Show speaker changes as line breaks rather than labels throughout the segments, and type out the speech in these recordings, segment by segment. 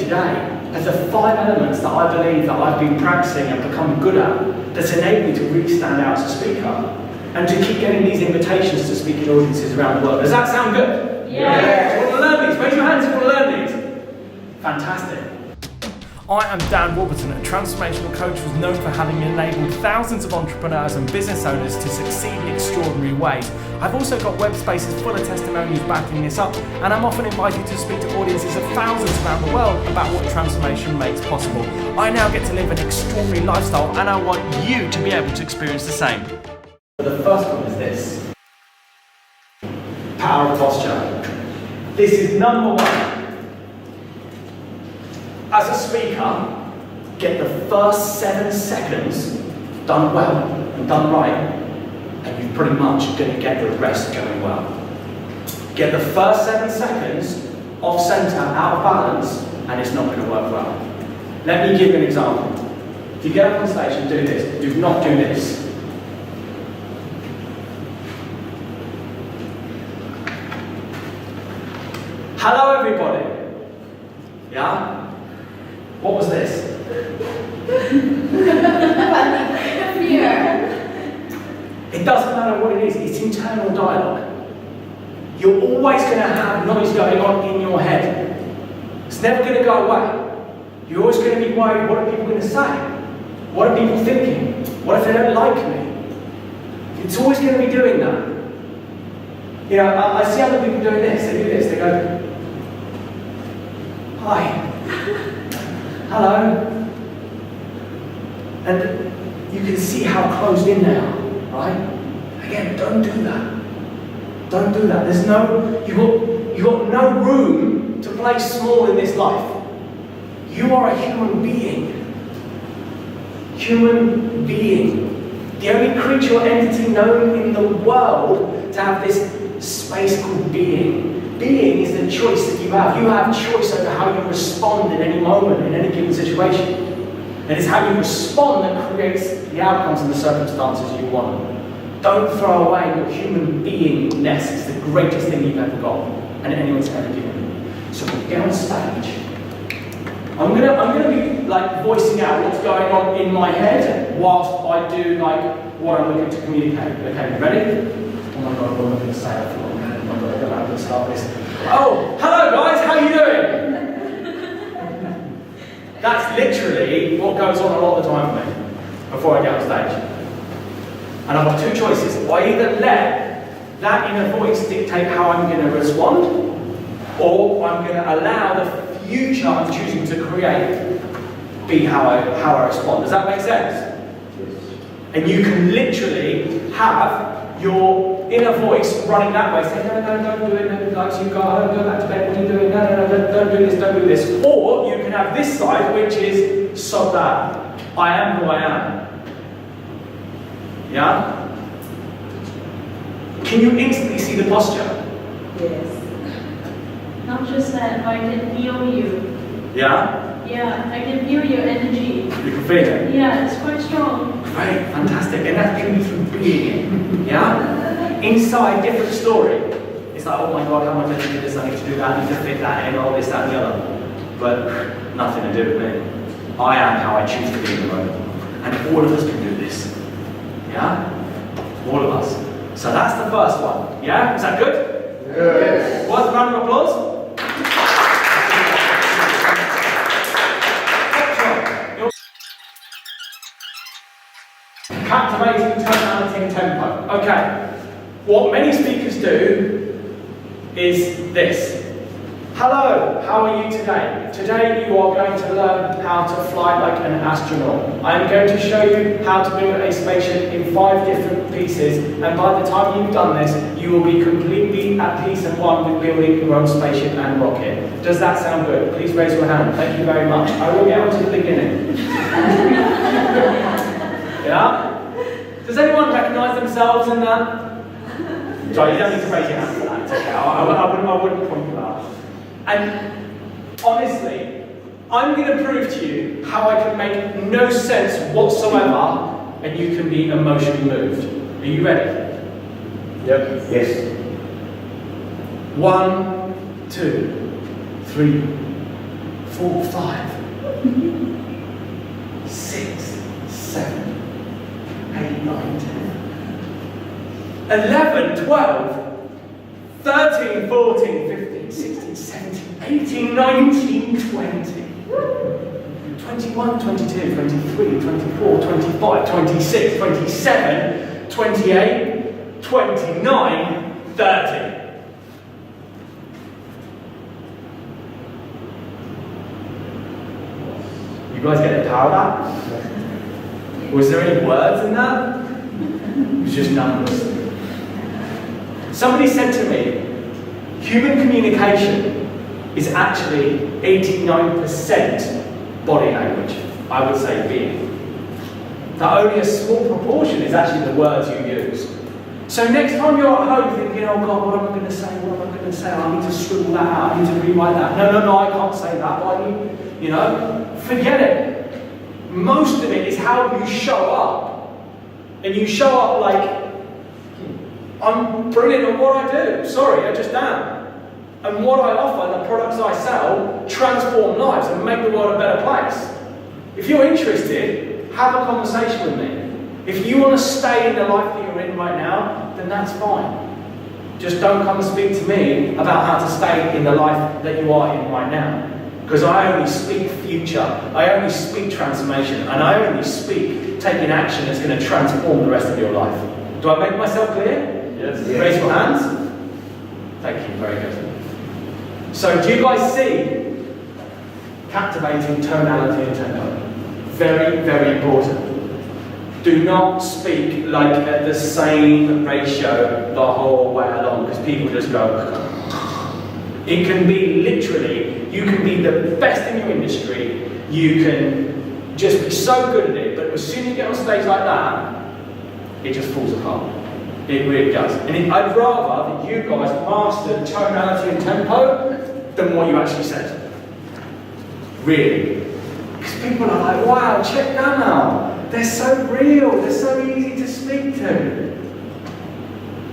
today as the 5 elements that I believe that I've been practicing and become good at that's enabled me to really stand out as a speaker and to keep getting these invitations to speak in audiences around the world. Does that sound good?
Yeah.
You want to learn these? Raise your hands if you want to learn these. Fantastic. I am Dan Warburton, a transformational coach who's known for having enabled thousands of entrepreneurs and business owners to succeed in extraordinary ways. I've also got web spaces full of testimonials backing this up, and I'm often invited to speak to audiences of thousands around the world about what transformation makes possible. I now get to live an extraordinary lifestyle, and I want you to be able to experience the same. The first one is this. Power of posture. This is number one. As a speaker, get the first 7 seconds done well and done right, and you're pretty much going to get the rest going well. Get the first 7 seconds off centre, out of balance, and it's not going to work well. Let me give you an example. If you get up on stage and do this, do not do this. Hello everybody. Yeah? What was this? It doesn't matter what it is, it's internal dialogue. You're always going to have noise going on in your head. It's never going to go away. You're always going to be worried, what are people going to say? What are people thinking? What if they don't like me? It's always going to be doing that. You know, I see other people doing this, they do this, they go, hi. Hello. And you can see how closed in they are, right? Again, don't do that. Don't do that. There's no, you've got no room to play small in this life. You are a human being. Human being. The only creature or entity known in the world to have this space called being. Being is the choice that you have. You have choice over how you respond in any moment, in any given situation. And it's how you respond that creates the outcomes and the circumstances you want. Don't throw away your human beingness. It's the greatest thing you've ever got and anyone's ever given you. So when you get on stage, I'm gonna be like voicing out what's going on in my head whilst I do like what I'm looking to communicate. Okay, ready? Oh my god, what am I going to say? I forgot. I'm going to start this. Oh, hello guys, how you doing? That's literally what goes on a lot of the time for me before I get on stage. And I've got 2 choices. I either let that inner voice dictate how I'm going to respond, or I'm going to allow the future I'm choosing to create be how I respond. Does that make sense? And you can literally have your inner voice running that way, saying, no, don't do it, no, like you go home, go back to bed, what are you doing? No, don't do this, don't do this. Or you can have this side, which is, sod that. I am who I am. Yeah? Can you instantly see the posture?
Yes. Not just that, but I can feel you.
Yeah?
Yeah, I can feel your energy.
You can feel it?
Yeah, it's quite strong.
Great, fantastic. And that's purely through being. Yeah? Inside, different story. It's like, oh my god, how am I meant to do this? I need to do that, I need to fit that in, all this, that, and the other. But nothing to do with me. I am how I choose to be in the moment. And all of us can do this. Yeah? All of us. So that's the first one. Yeah? Is that good?
Yes.
Worth a round of applause? Captivating tonality and tempo. Okay. What many speakers do is this. Hello, how are you today? Today you are going to learn how to fly like an astronaut. I am going to show you how to build a spaceship in 5 different pieces, and by the time you've done this, you will be completely at peace and one with building your own spaceship and rocket. Does that sound good? Please raise your hand. Thank you very much. I will get on to the beginning. Yeah? Does anyone recognise themselves in that? Sorry, you don't need to raise your hand for that. It's okay. I wouldn't point you out. And honestly, I'm going to prove to you how I can make no sense whatsoever and you can be emotionally moved. Are you ready?
Yep. Yes.
1, 2, 3, 4, 5, 6, 7, 8, 9, 10, 11, 12, 13, 14, 15, 16, 17, 18, 19, 20. 21, 22, 23, 24, 25, 26, 27, 28, 29, 30. You guys get the power of that? Was there any words in that? It was just numbers. Somebody said to me, human communication is actually 89% body language, I would say being. That only a small proportion is actually the words you use. So next time you're at home thinking, oh God, what am I going to say? What am I going to say? I need to scribble that out. I need to rewrite that. No, I can't say that. Why you know, forget it. Most of it is how you show up. And you show up like, I'm brilliant at what I do. Sorry, I just am. And what I offer, the products I sell, transform lives and make the world a better place. If you're interested, have a conversation with me. If you want to stay in the life that you're in right now, then that's fine. Just don't come and speak to me about how to stay in the life that you are in right now. Because I only speak future, I only speak transformation, and I only speak taking action that's going to transform the rest of your life. Do I make myself clear?
Yes.
Raise your hands. Thank you, very good. So do you guys see captivating tonality and tempo? Very, very important. Do not speak like at the same ratio the whole way along, because people just go. It can be literally, you can be the best in your industry, you can just be so good at it, but as soon as you get on stage like that, it just falls apart. It really does. And I'd rather that you guys master tonality and tempo than what you actually said. Really. Because people are like, wow, check them out. They're so real, they're so easy to speak to.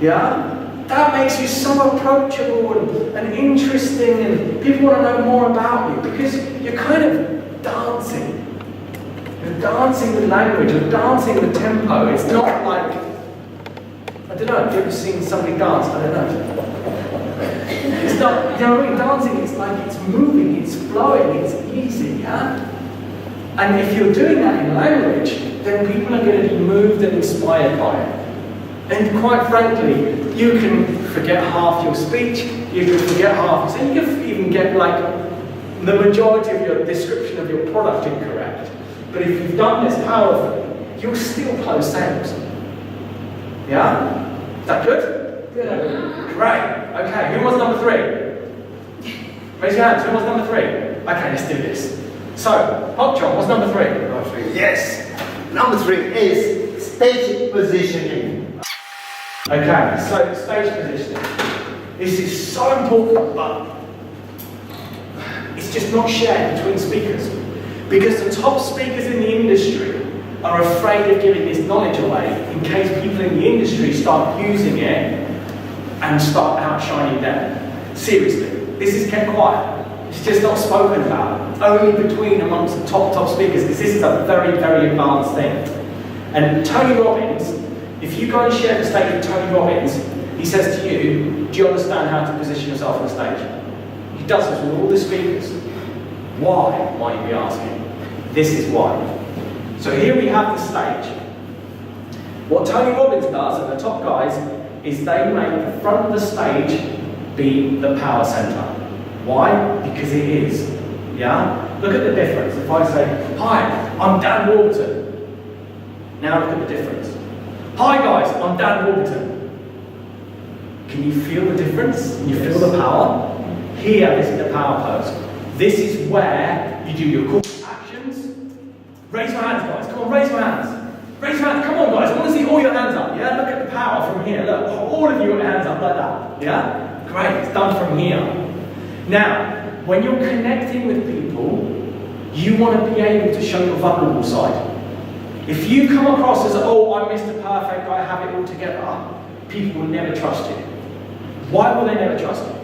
Yeah? That makes you so approachable and interesting, and people want to know more about you because you're kind of dancing. You're dancing with language, you're dancing with tempo. It's not like, I don't know, have you ever seen somebody dance? I don't know. It's not, you know what I mean? Dancing, it's like it's moving, it's flowing, it's easy, yeah? And if you're doing that in language, then people are going to be moved and inspired by it. And quite frankly, you can forget half your speech, you can forget half, so you can even get like the majority of your description of your product incorrect. But if you've done this powerfully, you'll still close sales. Yeah? Is that good? Good. Great. Okay, who wants number 3? Raise your hands, who wants number 3? Okay, let's do this. So, Hotchon, what's number 3?
Number 3. Yes. Number 3 is stage positioning.
Okay, so stage positioning. This is so important, but it's just not shared between speakers. Because the top speakers in the industry are afraid of giving this knowledge away in case people in the industry start using it and start outshining them. Seriously, this is kept quiet. It's just not spoken about. Only between amongst the top speakers, because this is a very, very advanced thing. And Tony Robbins, if you go and share the stage with Tony Robbins, he says to you, do you understand how to position yourself on the stage? He does this with all the speakers. Why, might you be asking? This is why. So here we have the stage. What Tony Robbins does, and the top guys, is they make the front of the stage be the power center. Why? Because it is. Yeah? Look at the difference. If I say, hi, I'm Dan Warburton. Now look at the difference. Hi guys, I'm Dan Warburton. Can you feel the difference? Can you feel the power? Here, this is the power pose. This is where you do your call to actions. Raise your hands, guys. Come on, raise your hands. Raise your hands. Come on, guys. I want to see all your hands up. Yeah? Look at the power from here. Look, all of you got your hands up like that. Yeah? Great. It's done from here. Now, when you're connecting with people, you want to be able to show your vulnerable side. If you come across as, oh, I'm Mr. Perfect, I have it all together, people will never trust you. Why will they never trust you?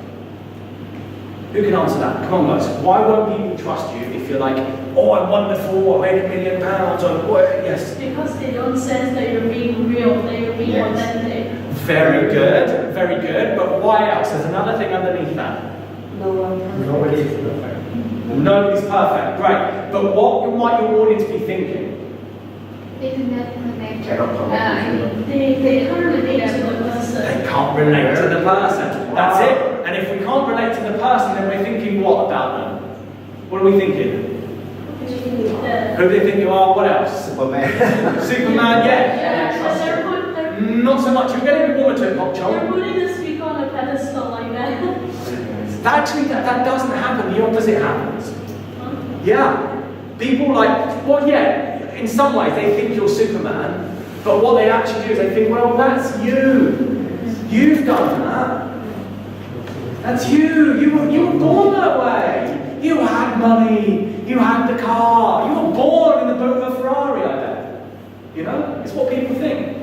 Who can answer that? Come on, guys. Why won't people trust you if you're like, oh, I'm wonderful, I made £1 million, or what? Yes.
Because they don't sense that you're being real, that you're being authentic.
Very good, very good. But why else? There's another thing underneath that.
Nobody's perfect.
Nobody's perfect, great. But what might your audience be thinking?
They can never connect.
Cannot connect.
They can't relate to the person.
They can't relate to the person. That's it. And if we can't relate to the person, then we're thinking what about them? What are we thinking? Who do they think you are? What else?
Superman.
Superman, yeah.
Yeah, but they're
Not so much. You're getting a woman to it, Pop
they're
Chong.
putting the speaker on a pedestal like that.
Actually, that doesn't happen. The opposite happens.
Huh?
Yeah. People like, well, yeah, in some ways they think you're Superman, but what they actually do is they think, well, that's you. You've done that. That's you. You were born that way. You had money. You had the car. You were born in the boot of a Ferrari, I bet. You know? It's what people think.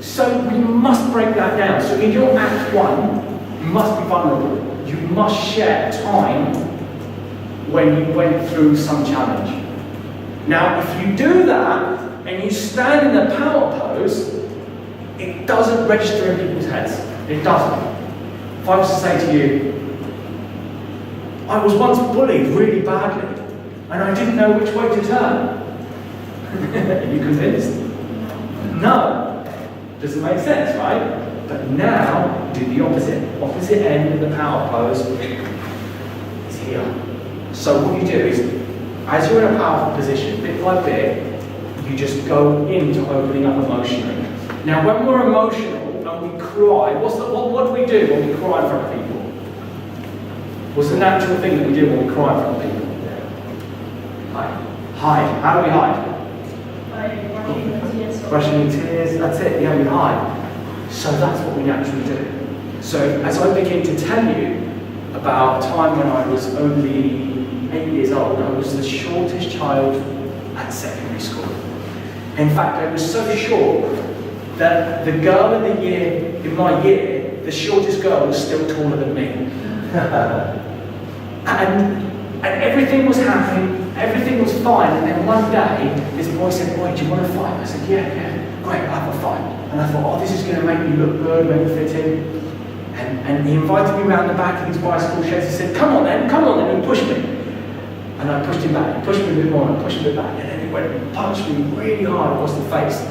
So we must break that down. So in your Act 1, you must be vulnerable. You must share time when you went through some challenge. Now, if you do that, and you stand in the power pose, it doesn't register in people's heads. It doesn't. If I was to say to you, I was once bullied really badly, and I didn't know which way to turn. Are you convinced? No. Doesn't make sense, right? But now, do the opposite. Opposite end of the power pose is here. So what you do is, as you're in a powerful position, bit by bit, you just go into opening up emotionally. Now, when we're emotional and we cry, what do we do when we cry in front of people? What's the natural thing that we do when we cry in front of people? Hide. Hide. How do we hide?
By brushing the tears.
Brushing your tears, that's it, yeah, we hide. So that's what we naturally do. So as I begin to tell you about a time when I was only 8 years old, I was the shortest child at secondary school. In fact, I was so short that the girl in my year, the shortest girl was still taller than me. and everything was happening, everything was fine, and then one day, this boy said, boy, do you want to fight? I said, yeah, great, I'll have a fight. And I thought, oh, this is going to make me look good, make me fit in. And he invited me around the back of his bicycle sheds. He said, come on then, and he pushed me. And I pushed him back, he pushed me a bit more, and I pushed him a bit back. And then he went and punched me really hard across the face.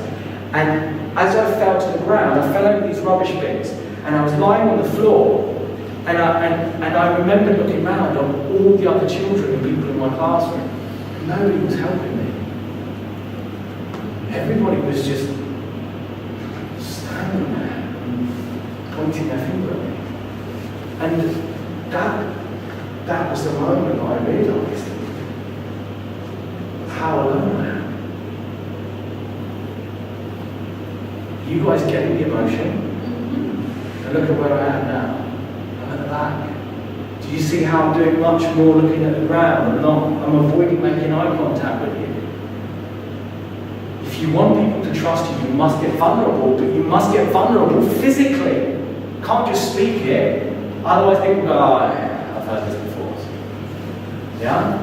And as I fell to the ground, I fell over these rubbish bins, and I was lying on the floor. And I remember looking around on all the other children and people in my classroom. Nobody was helping me. Everybody was just standing there, pointing their finger at me. And that was the moment I realised how alone I am. You guys getting the emotion? And look at where I am now. I'm at the back. Do you see how I'm doing much more looking at the ground? I'm avoiding making eye contact with you. If you want people to trust you, you must get vulnerable, but you must get vulnerable physically. You can't just speak it. Otherwise people go, oh, yeah, I've heard this before. Yeah?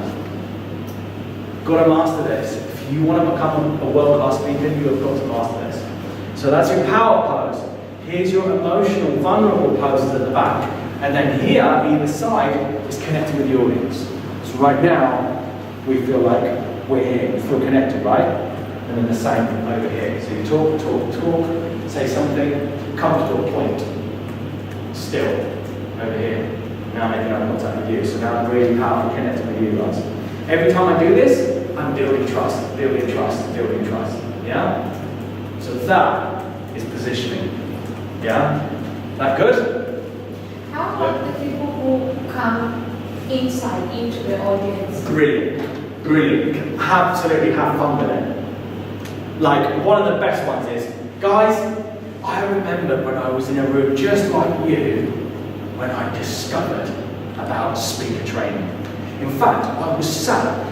Got to master this. If you want to become a world-class speaker, you have got to master this. So that's your power pose. Here's your emotional, vulnerable poses at the back. And then here, either side, is connected with the audience. So right now, we feel like we're here. We feel connected, right? And then the same over here. So you talk, say something, come to a point. Still, over here. Now making eye contact with you. So now I'm really powerfully connected with you guys. Every time I do this, I'm building trust, building trust, building trust. Yeah? So that is positioning. Yeah? That good?
How about the people who come inside into the audience?
Brilliant. Brilliant. You can absolutely have fun with it. Like, one of the best ones is, guys, I remember when I was in a room just like you, when I discovered about speaker training. In fact, I was sat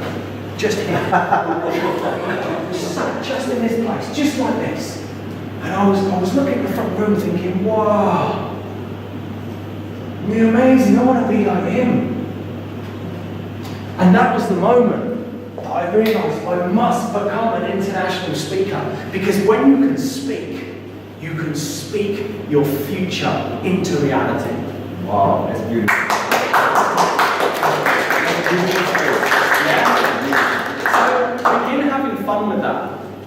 just here. I was sat just in this place, just like this. And I was looking at the front room thinking, wow, you're amazing, I want to be like him. And that was the moment that I realised I must become an international speaker. Because when you can speak your future into reality.
Wow, that's beautiful.
Yeah? So begin having fun with that.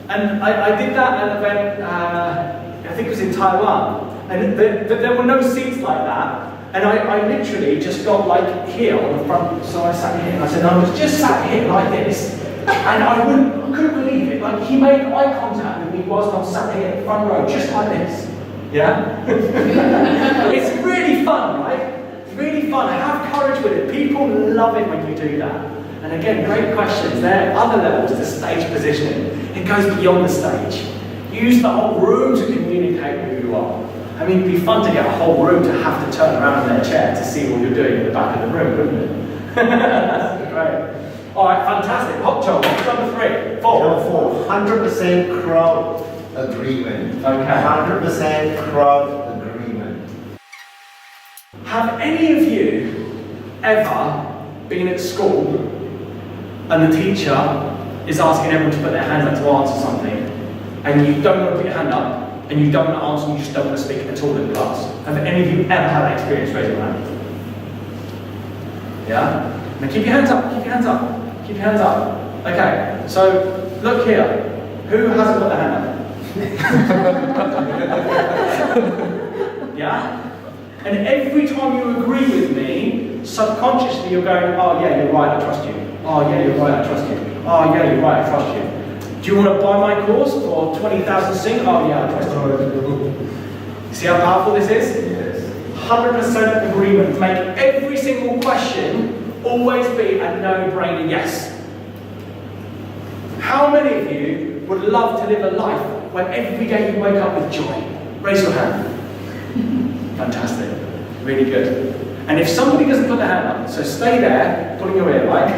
And I did that at an event, I think it was in Taiwan. And there were no seats like that. And I literally just got like here on the front, so I sat here and I said, I was just sat here like this. And I couldn't believe it. Like he made eye contact with me whilst I was sat here at the front row, just like this. Yeah? It's really fun, right? It's really fun. Have courage with it. People love it when you do that. And again, great questions. There are other levels to stage positioning. It goes beyond the stage. Use the whole room to communicate who you are. I mean, it'd be fun to get a whole room to have to turn around in their chair to see what you're doing in the back of the room, wouldn't it? That's great. All right, fantastic. Hot job. Number 3. 4.
Number 4. 100% crowd agreement.
Okay.
100% crowd agreement.
Have any of you ever been at school and the teacher is asking everyone to put their hands up to answer something, and you don't want to put your hand up, and you don't want to answer, and you just don't want to speak at all in class? Have any of you ever had that experience? Raise your hand. Yeah? Now keep your hands up, keep your hands up, keep your hands up. Okay, so look here. Who hasn't put their hand up? Yeah? And every time you agree with me, subconsciously you're going, oh yeah, you're right, I trust you. Oh yeah, you're right, I trust you. Oh yeah, you're right, I trust you. Do you want to buy my course for 20,000 Sing? Oh yeah, I trust you. You see how powerful this is?
Yes.
100% agreement. Make every single question always be a no-brainer yes. How many of you would love to live a life where every day you wake up with joy? Raise your hand. Fantastic. Really good. And if somebody doesn't put their hand up, so stay there, pulling your ear, right?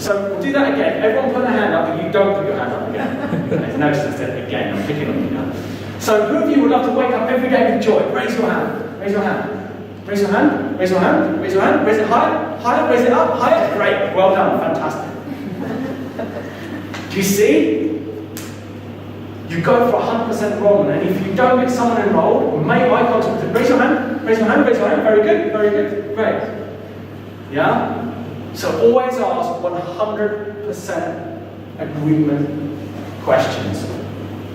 So we'll do that again. Everyone put their hand up, but you don't put your hand up again. Okay, notice that again, I'm picking on you now. So who of you would love to wake up every day with joy? Raise your hand. Raise your hand. Raise your hand. Raise your hand. Raise your hand. Raise it higher. Higher. Raise it up. Higher. Great. Well done. Fantastic. Do you see? You go for 100% enrollment, and if you don't get someone enrolled, make eye contact with them. Raise your hand. Raise your hand. Raise your hand. Very good. Very good. Great. Yeah? So always ask 100% agreement questions.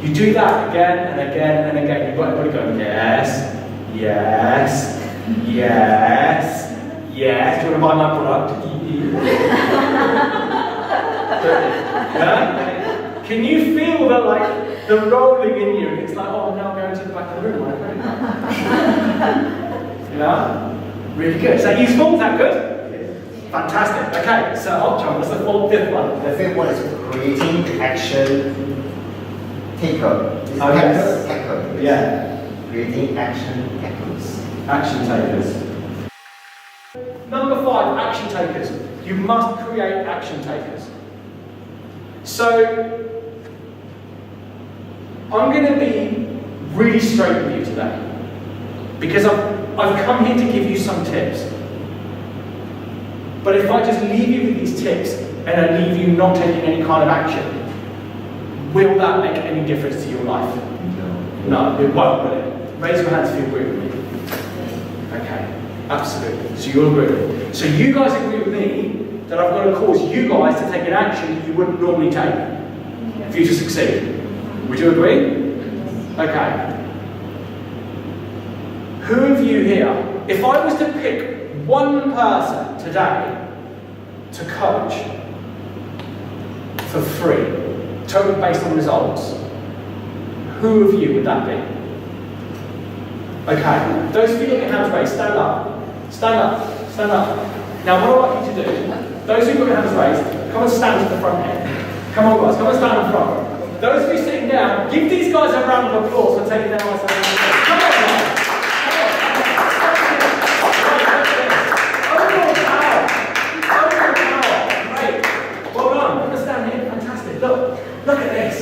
You do that again and again and again. You've got everybody going, yes, yes, yes, yes. Do you want to buy my product? Yeah? Can you feel the rolling in you? It's like, oh, now I'm going to the back of the room. Yeah? Really good. Is that useful? Is that good? Fantastic. Okay, so hot jump. What's the fifth one?
The fifth one is creating action taker.
Oh, yes.
Taker.
Yeah.
Creating action takers.
Action takers. Number 5, action takers. You must create action takers. So, I'm going to be really straight with you today, because I've come here to give you some tips. But if I just leave you with these tips and I leave you not taking any kind of action, will that make any difference to your life? No, it won't, will it? Raise your hands if you agree with me. Okay, absolutely. So you'll agree with me. So you guys agree with me that I've got to cause you guys to take an action that you wouldn't normally take for you to succeed. Would you agree? Okay. Who of you here, if I was to pick one person today to coach for free, totally based on results, who of you would that be? Okay, those of you with your hands raised, stand up. Stand up. Stand up. Now what I'd like you to do, those of you with your hands raised, come and stand to the front here. Come on guys, come and stand in front. Those of you sitting down, give these guys a round of applause for taking their eyes. Come on guys. Look at this.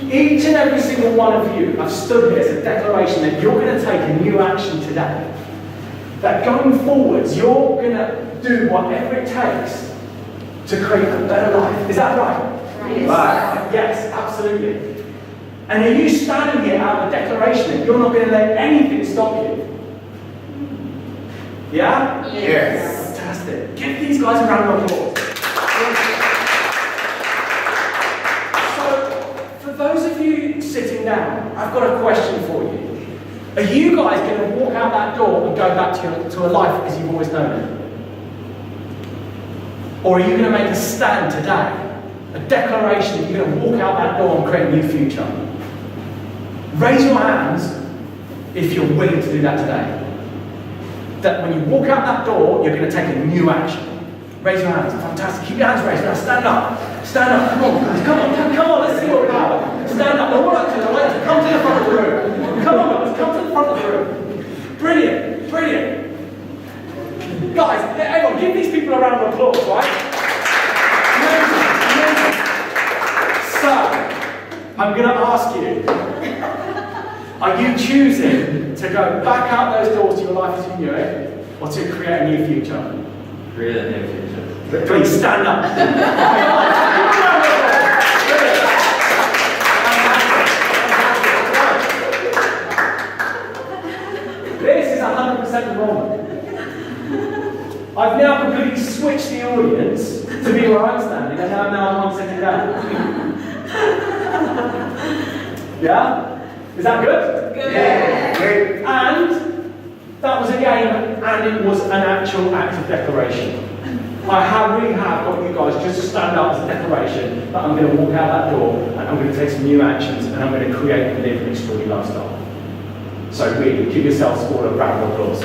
Each and every single one of you have stood here as a declaration that you're going to take a new action today. That going forwards, you're going to do whatever it takes to create a better life. Is that right?
Yes.
Right. Yes, absolutely. And are you standing here out of a declaration that you're not going to let anything stop you? Yeah?
Yes.
Fantastic. Give these guys a round of applause. So, for those of you sitting down, I've got a question for you. Are you guys going to walk out that door and go back to a life as you've always known it? Or are you going to make a stand today, a declaration that you're going to walk out that door and create a new future? Raise your hands if you're willing to do that today. That when you walk out that door, you're going to take a new action. Raise your hands. Fantastic. Keep your hands raised. Now stand up. Stand up. Come on, guys. Come on. Let's see what we're about. Stand up. All right, I'd like to come to the front of the room. Come on, guys. Come to the front of the room. Brilliant. Guys, everyone, give these people a round of applause, right? Amazing. So, I'm going to ask you, are you choosing to go back out those doors to your life as you knew it, or to create a new future?
Create a new future.
Please stand up. This is 100% wrong. I've now completely switched the audience to be where I'm standing, and now I'm 1 second down. Yeah? Is that good?
Good.
Yeah.
And that was a game, and it was an actual act of declaration. I really have got you guys just to stand up as a declaration that I'm going to walk out that door, and I'm going to take some new actions, and I'm going to create and live an extraordinary lifestyle. So really, give yourselves all a round of applause.